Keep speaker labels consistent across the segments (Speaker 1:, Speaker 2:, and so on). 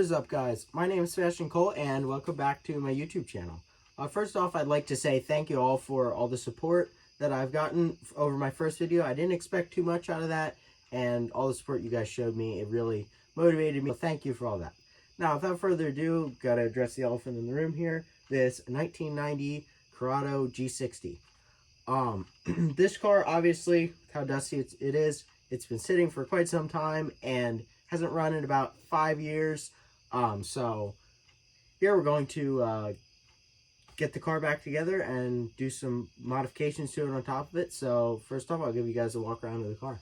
Speaker 1: is up, guys? My name is Sebastian Cole and welcome back to my YouTube channel. First off, I'd like to say thank you all for all the support that I've gotten over my first video. I didn't expect too much out of that, and all the support you guys showed me, it really motivated me. So thank you for all that. Now, without further ado, gotta address the elephant in the room here. This 1990 Corrado G60. This car, obviously, how dusty it is, it's been sitting for quite some time and hasn't run in about 5 years. So here we're going to get the car back together and do some modifications to it on top of it. So first off, I'll give you guys a walk around of the car.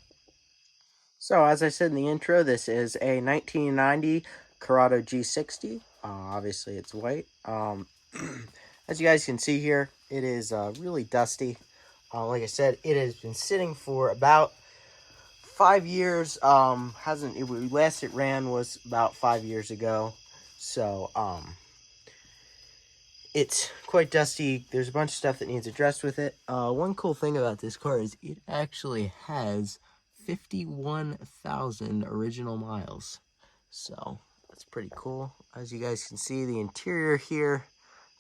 Speaker 1: So as I said in the intro, this is a 1990 Corrado G60. Obviously it's white. As you guys can see here, it is really dusty. Like I said, it has been sitting for about 5 years. Last it ran was about 5 years ago. So it's quite dusty. There's a bunch of stuff that needs addressed with it. One cool thing about this car is it actually has 51,000 original miles. So that's pretty cool. As you guys can see, the interior here,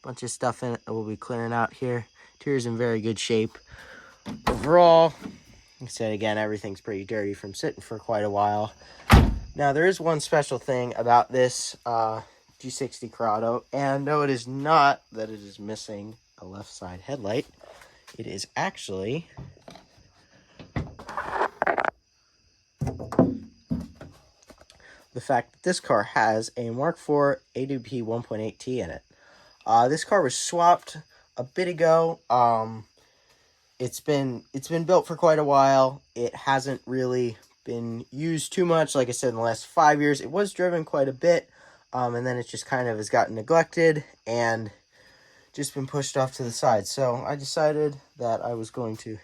Speaker 1: a bunch of stuff in it that we'll be clearing out here. Interior's in very good shape. Overall, like I said, again, everything's pretty dirty from sitting for quite a while. Now, there is one special thing about this G60 Corrado, and no, it is not that it is missing a left side headlight. It is actually the fact that this car has a Mark IV AWP 1.8T in it. This car was swapped a bit ago. It's been built for quite a while. It hasn't really been used too much. Like I said, in the last 5 years, it was driven quite a bit, and then it just kind of has gotten neglected and just been pushed off to the side. So I decided that I was going to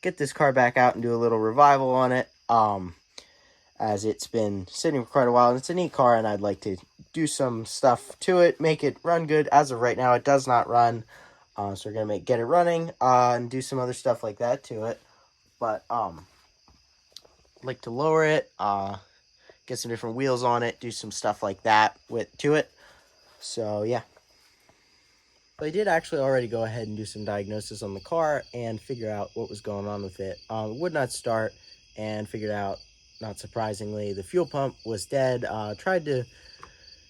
Speaker 1: get this car back out and do a little revival on it, as it's been sitting for quite a while, and it's a neat car, and I'd like to do some stuff to it, make it run good. As of right now, it does not run. So we're going to get it running and do some other stuff like that to it. But I'd like to lower it, get some different wheels on it, do some stuff like that to it. So yeah. But I did actually already go ahead and do some diagnosis on the car and figure out what was going on with it. It would not start, and figured out, not surprisingly, the fuel pump was dead. Tried to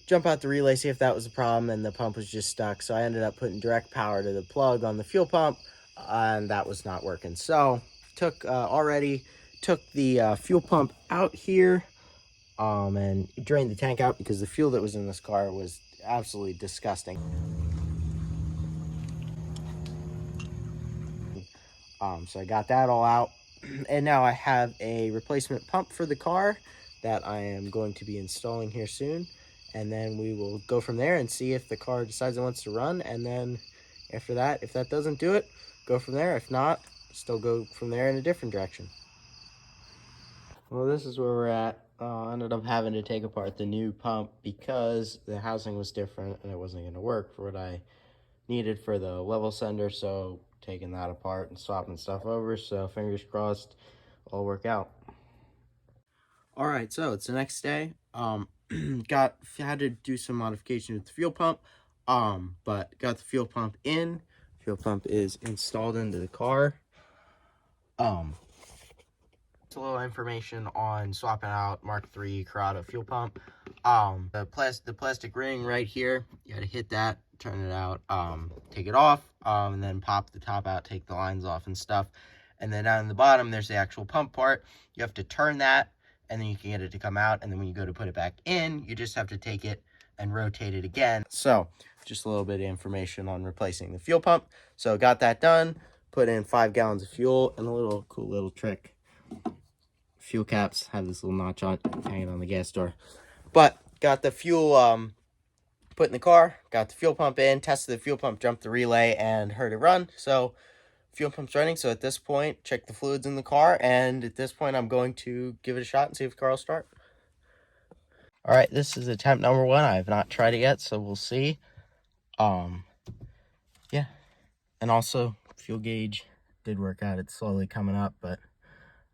Speaker 1: jump out the relay, see if that was a problem, and the pump was just stuck. So I ended up putting direct power to the plug on the fuel pump, and that was not working. So took the fuel pump out here, and drained the tank out because the fuel that was in this car was absolutely disgusting. So I got that all out, and now I have a replacement pump for the car that I am going to be installing here soon. And then we will go from there and see if the car decides it wants to run. And then after that, if that doesn't do it, go from there. If not, still go from there in a different direction. Well, this is where we're at. I ended up having to take apart the new pump because the housing was different and it wasn't going to work for what I needed for the level sender. So taking that apart and swapping stuff over. So fingers crossed, it'll work out. All right, so it's the next day. Had to do some modification with the fuel pump, but got the fuel pump in. Fuel pump is installed into the car. It's a little information on swapping out Mark III Corrado fuel pump. The plastic ring right here, you gotta hit that, turn it out, take it off, and then pop the top out, take the lines off and stuff. And then down in the bottom, there's the actual pump part. You have to turn that, and then you can get it to come out. And then when you go to put it back in, you just have to take it and rotate it again. So just a little bit of information on replacing the fuel pump. So got that done, put in 5 gallons of fuel, and a little cool little trick. Fuel caps have this little notch on, hanging on the gas door. But got the fuel put in the car, got the fuel pump in, tested the fuel pump, jumped the relay, and heard it run. So fuel pump's running. So at this point, check the fluids in the car, and at this point I'm going to give it a shot and see if the car will start. All right, this is attempt number 1. I have not tried it yet, so we'll see. Yeah, and also fuel gauge did work out. It's slowly coming up, but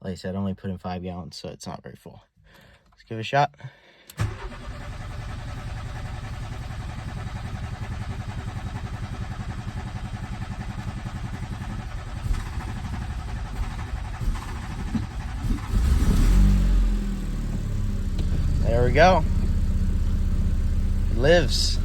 Speaker 1: like I said, I only put in 5 gallons, so it's not very full. Let's give it a shot. we go. It lives.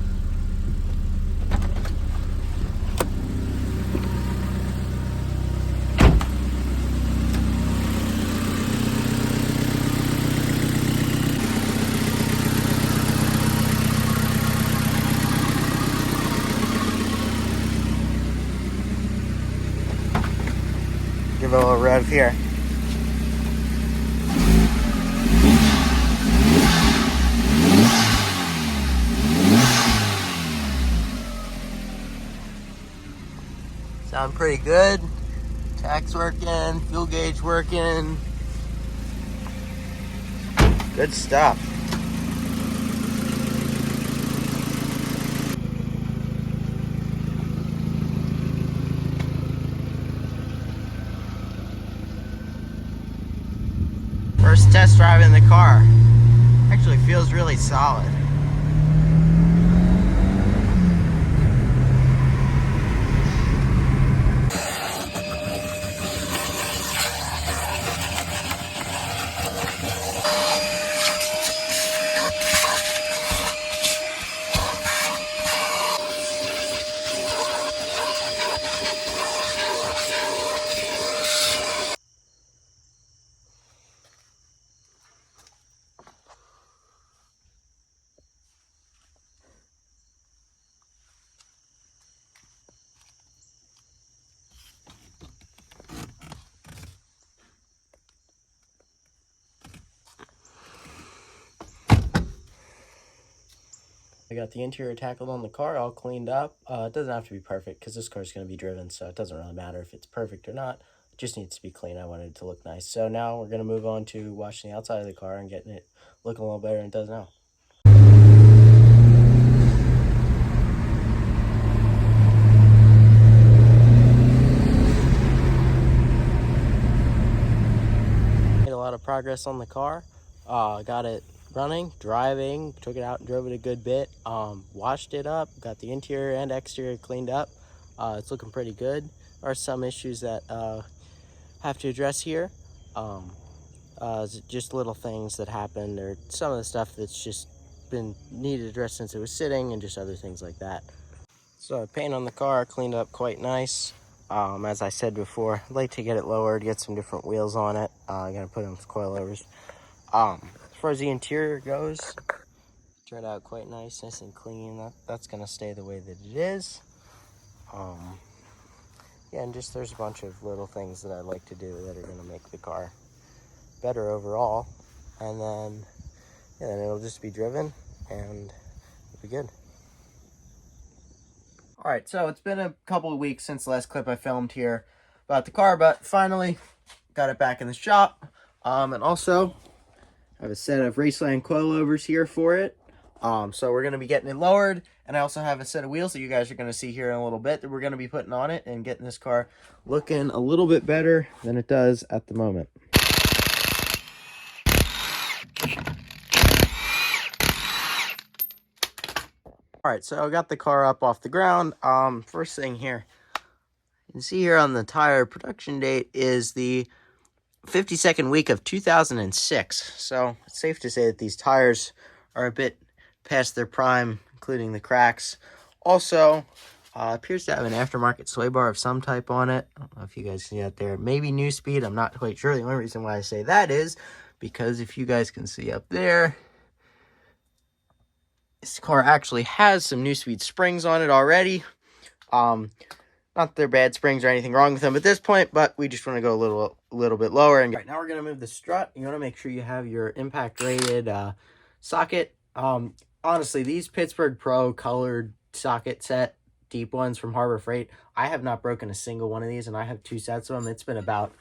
Speaker 1: Give it a little rev here. Sound pretty good. Tack's working, fuel gauge working. Good stuff. First test drive in the car. Actually feels really solid. I got the interior tackled on the car, all cleaned up. It doesn't have to be perfect because this car is going to be driven, so it doesn't really matter if it's perfect or not. It just needs to be clean. I wanted it to look nice. So now we're going to move on to washing the outside of the car and getting it looking a little better than it does now. Made a lot of progress on the car. Got it running, driving, took it out and drove it a good bit, washed it up, got the interior and exterior cleaned up. It's looking pretty good. There are some issues that have to address here. Just little things that happened, or some of the stuff that's just been needed addressed since it was sitting, and just other things like that. So paint on the car cleaned up quite nice. As I said before, I'd like to get it lowered, get some different wheels on it. I'm gonna put in with coilovers. As far as the interior goes, turned out quite nice and clean. That's gonna stay the way that it is. Yeah, and just there's a bunch of little things that I'd like to do that are gonna make the car better overall, and then it'll just be driven and it'll be good. All right, so it's been a couple of weeks since the last clip I filmed here about the car, but finally got it back in the shop. And also I have a set of Raceland coilovers here for it. So we're going to be getting it lowered, and I also have a set of wheels that you guys are going to see here in a little bit that we're going to be putting on it and getting this car looking a little bit better than it does at the moment. All right, so I got the car up off the ground. First thing here, you can see here on the tire production date is the 52nd week of 2006. So it's safe to say that these tires are a bit past their prime, including the cracks. Also, appears to have an aftermarket sway bar of some type on it. I don't know if you guys see that there. Maybe new speed. I'm not quite sure. The only reason why I say that is because if you guys can see up there, this car actually has some new speed springs on it already. Not that they're bad springs or anything wrong with them at this point, but we just want to go a little bit lower. And right now we're going to move the strut. You want to make sure you have your impact rated socket. Honestly, these Pittsburgh Pro colored socket set deep ones from Harbor Freight, I have not broken a single one of these, and I have 2 sets of them. It's been about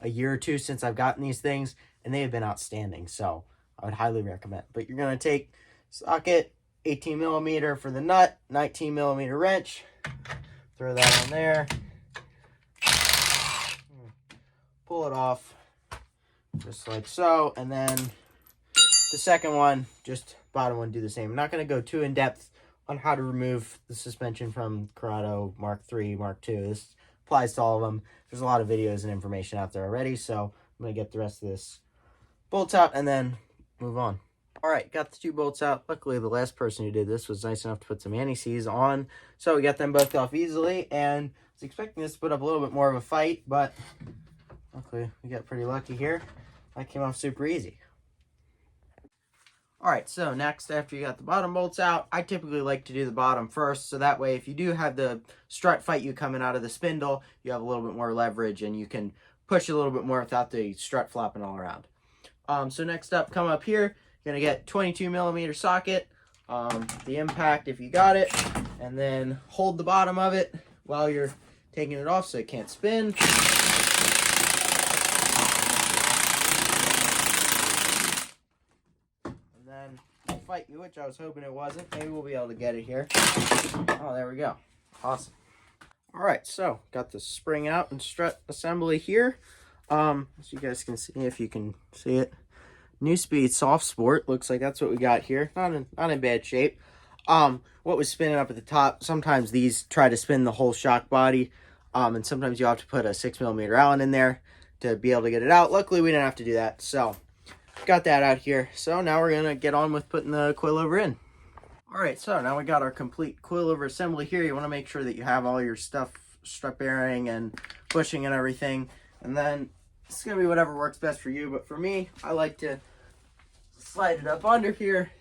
Speaker 1: a year or two since I've gotten these things, and they have been outstanding, so I would highly recommend. But you're going to take socket, 18 millimeter for the nut, 19 millimeter wrench, throw that on there, pull it off just like so, and then the second one, just bottom one, do the same. I'm not going to go too in depth on how to remove the suspension from Corrado Mark III, Mark II. This applies to all of them. There's a lot of videos and information out there already, so I'm going to get the rest of this bolts out and then move on. All right, got the 2 bolts out. Luckily, the last person who did this was nice enough to put some anti-seize on, so we got them both off easily, and I was expecting this to put up a little bit more of a fight, but luckily we got pretty lucky here. That came off super easy. All right, so next, after you got the bottom bolts out, I typically like to do the bottom first, so that way if you do have the strut fight you coming out of the spindle, you have a little bit more leverage and you can push a little bit more without the strut flopping all around. So next up, come up here, you're going to get 22mm socket, the impact if you got it, and then hold the bottom of it while you're taking it off so it can't spin. Fight you, which I was hoping it wasn't. Maybe we'll be able to get it here. Oh, there we go. Awesome. All right, so got the spring out and strut assembly here. As you guys can see, if you can see it, New Speed Soft Sport. Looks like that's what we got here. Not in bad shape. What was spinning up at the top? Sometimes these try to spin the whole shock body, and sometimes you have to put a 6mm Allen in there to be able to get it out. Luckily, we didn't have to do that. So got that out here. So now we're gonna get on with putting the coilover in. All right, so now we got our complete coilover assembly here. You want to make sure that you have all your stuff, strut bearing and bushing and everything, and then it's gonna be whatever works best for you. But for me, I like to slide it up under here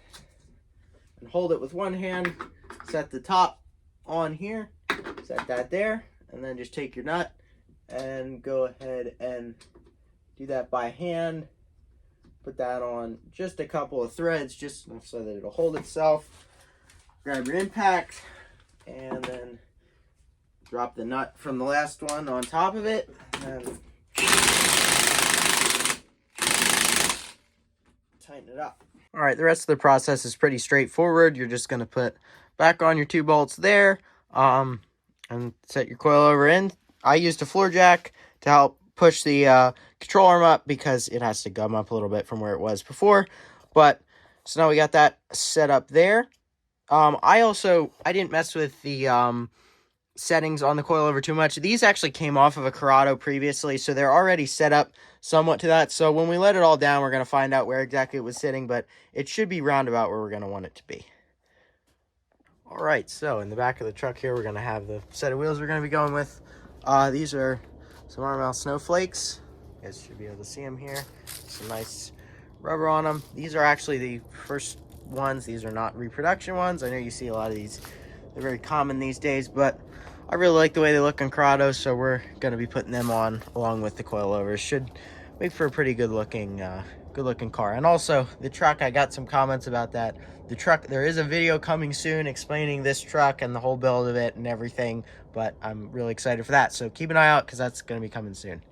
Speaker 1: and hold it with one hand, set the top on here, set that there, and then just take your nut and go ahead and do that by hand. Put that on just a couple of threads, just enough so that it'll hold itself. Grab your impact, and then drop the nut from the last one on top of it, and tighten it up. All right, the rest of the process is pretty straightforward. You're just going to put back on your 2 bolts there, and set your coilover in. I used a floor jack to help push the control arm up because it has to gum up a little bit from where it was before. But so now we got that set up there. I didn't mess with the settings on the coilover too much. These actually came off of a Corrado previously, so they're already set up somewhat to that. So when we let it all down, we're going to find out where exactly it was sitting, but it should be roundabout where we're going to want it to be. All right, so in the back of the truck here, we're going to have the set of wheels we're going to be going with. These are some Armel Snowflakes. You guys should be able to see them here. Some nice rubber on them. These are actually the first ones. These are not reproduction ones. I know you see a lot of these. They're very common these days, but I really like the way they look on Corrados, so we're going to be putting them on along with the coilovers. Should make for a pretty good looking car. And also the truck, I got some comments about that. The truck, there is a video coming soon explaining this truck and the whole build of it and everything, but I'm really excited for that. So keep an eye out because that's going to be coming soon.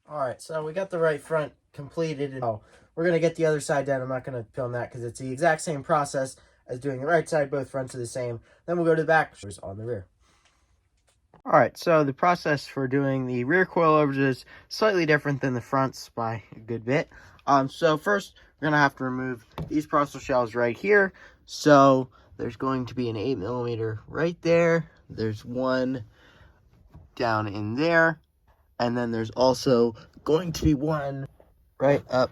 Speaker 1: All right, so we got the right front completed. Oh, we're going to get the other side done. I'm not going to film that because it's the exact same process as doing the right side. Both fronts are the same. Then we'll go to the back on the rear. All right, so the process for doing the rear coilovers is slightly different than the fronts by a good bit. So first, we're going to have to remove these parcel shells right here. So there's going to be an 8mm right there. There's one down in there. And then there's also going to be one right up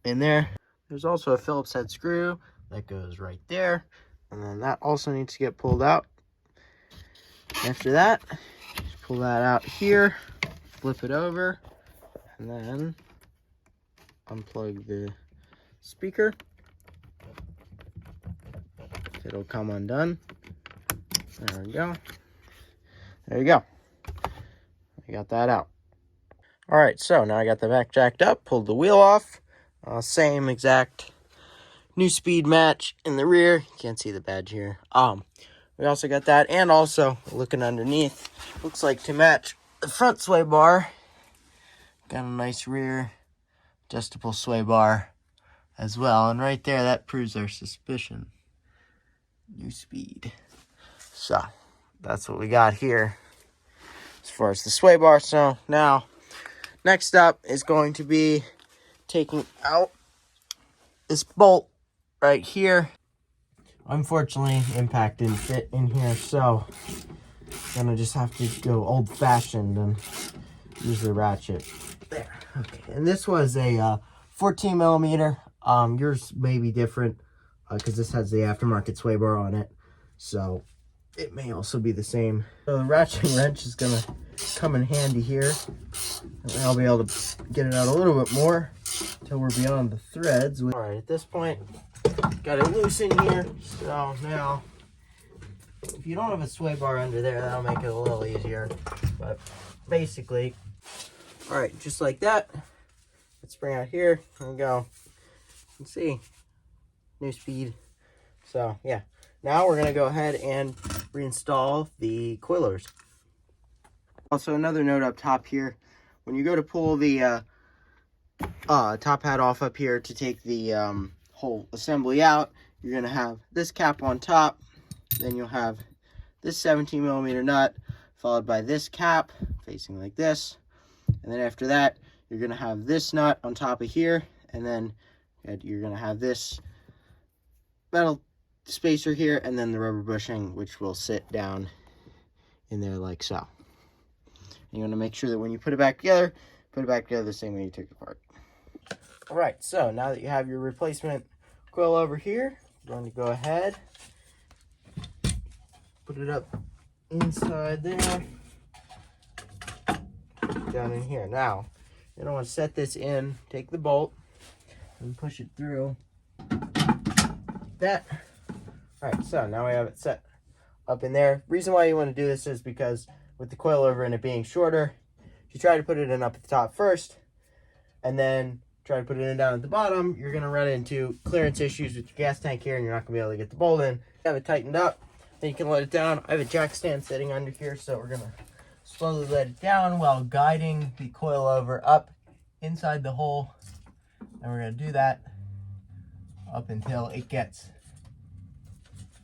Speaker 1: in there. There's also a Phillips head screw that goes right there. And then that also needs to get pulled out. After that, just pull that out here, flip it over, and then unplug the speaker. It'll come undone. There we go. There you go. I got that out. All right, so now I got the back jacked up, pulled the wheel off. Same exact New Speed match in the rear. You can't see the badge here. We also got that, and also looking underneath, looks like to match the front sway bar, got a nice rear adjustable sway bar as well. And right there, that proves our suspicion. New Speed. So that's what we got here as far as the sway bar. So now, next up is going to be taking out this bolt right here. Unfortunately, impact didn't fit in here, so I'm gonna just have to go old-fashioned and use the ratchet. There. Okay. And this was a 14mm Yours may be different because this has the aftermarket sway bar on it, so it may also be the same. So the ratcheting wrench is gonna come in handy here, and I'll be able to get it out a little bit more until we're beyond the threads. All right, at this point, got it loose in here. So now, if you don't have a sway bar under there, that'll make it a little easier. But basically, all right, just like that. Let's bring out here. There we go. You can see new speed. So yeah, now we're gonna go ahead and reinstall the coilers. Also, another note up top here: when you go to pull the top hat off up here to take the whole assembly out, you're gonna have this cap on top. Then you'll have this 17mm nut, followed by this cap facing like this, and then after that, you're gonna have this nut on top of here, and then you're gonna have this metal spacer here, and then the rubber bushing, which will sit down in there like so. And you want to make sure that when you put it back together the same way you took it apart. All right, so now that you have your replacement coil over here, you're going to go ahead, put it up inside there, down in here. Now, you're going to want to set this in, take the bolt, and push it through that. All right, so now we have it set up in there. Reason why you want to do this is because with the coilover and it being shorter, if you try to put it in up at the top first and then try to put it in down at the bottom, you're going to run into clearance issues with your gas tank here, and you're not going to be able to get the bolt in. Have it tightened up, then you can let it down. I have a jack stand sitting under here, so we're going to slowly let it down while guiding the coilover up inside the hole, and we're going to do that up until it gets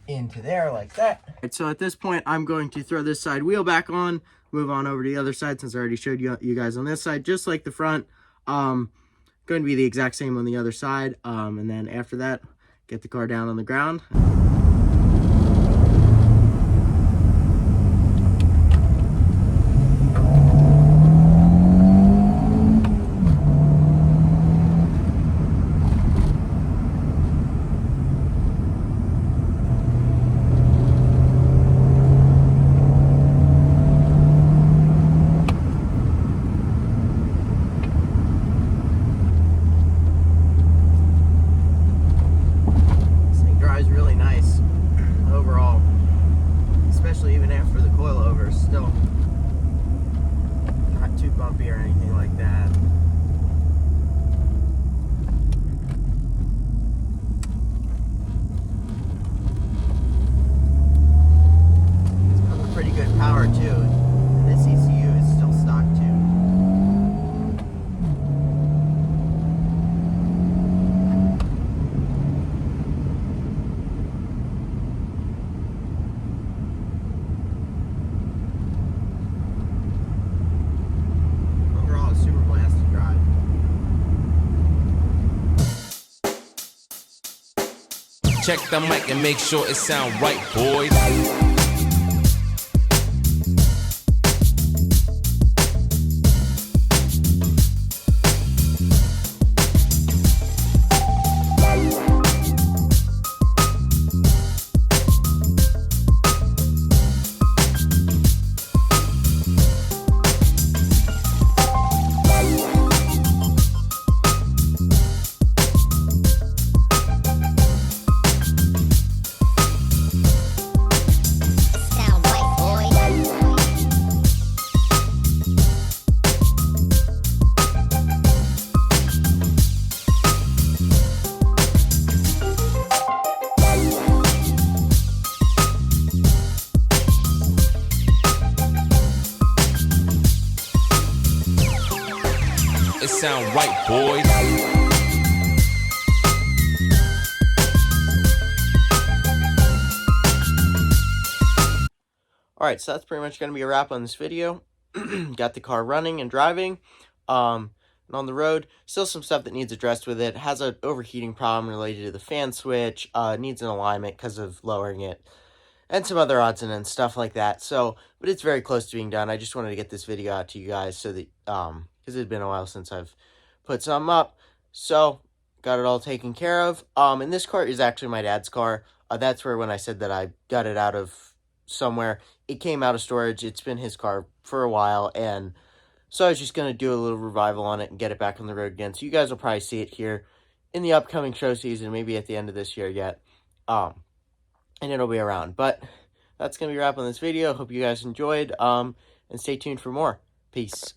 Speaker 1: into there like that. All right, so at this point, I'm going to throw this side wheel back on, move on over to the other side since I already showed you guys on this side, just like the front. Going to be the exact same on the other side, and then after that, get the car down on the ground. Really nice overall, especially even after the coilover. Still not too bumpy or anything like that. It's got pretty good power too, and this ECU is still stock too.
Speaker 2: Check the mic and make sure it sound right, boys. It sound right, boys.
Speaker 1: Alright, so that's pretty much going to be a wrap on this video. Got the car running and driving. And on the road, still some stuff that needs addressed with it. Has an overheating problem related to the fan switch. Needs an alignment because of lowering it. And some other odds and ends, stuff like that. So, but it's very close to being done. I just wanted to get this video out to you guys so that, because it had been a while since I've put some up. So, got it all taken care of. And this car is actually my dad's car. That's where when I said that I got it out of somewhere, it came out of storage. It's been his car for a while, and so I was just going to do a little revival on it and get it back on the road again. So you guys will probably see it here in the upcoming show season, maybe at the end of this year yet. And it'll be around. But that's going to be a wrap on this video. Hope you guys enjoyed. And stay tuned for more. Peace.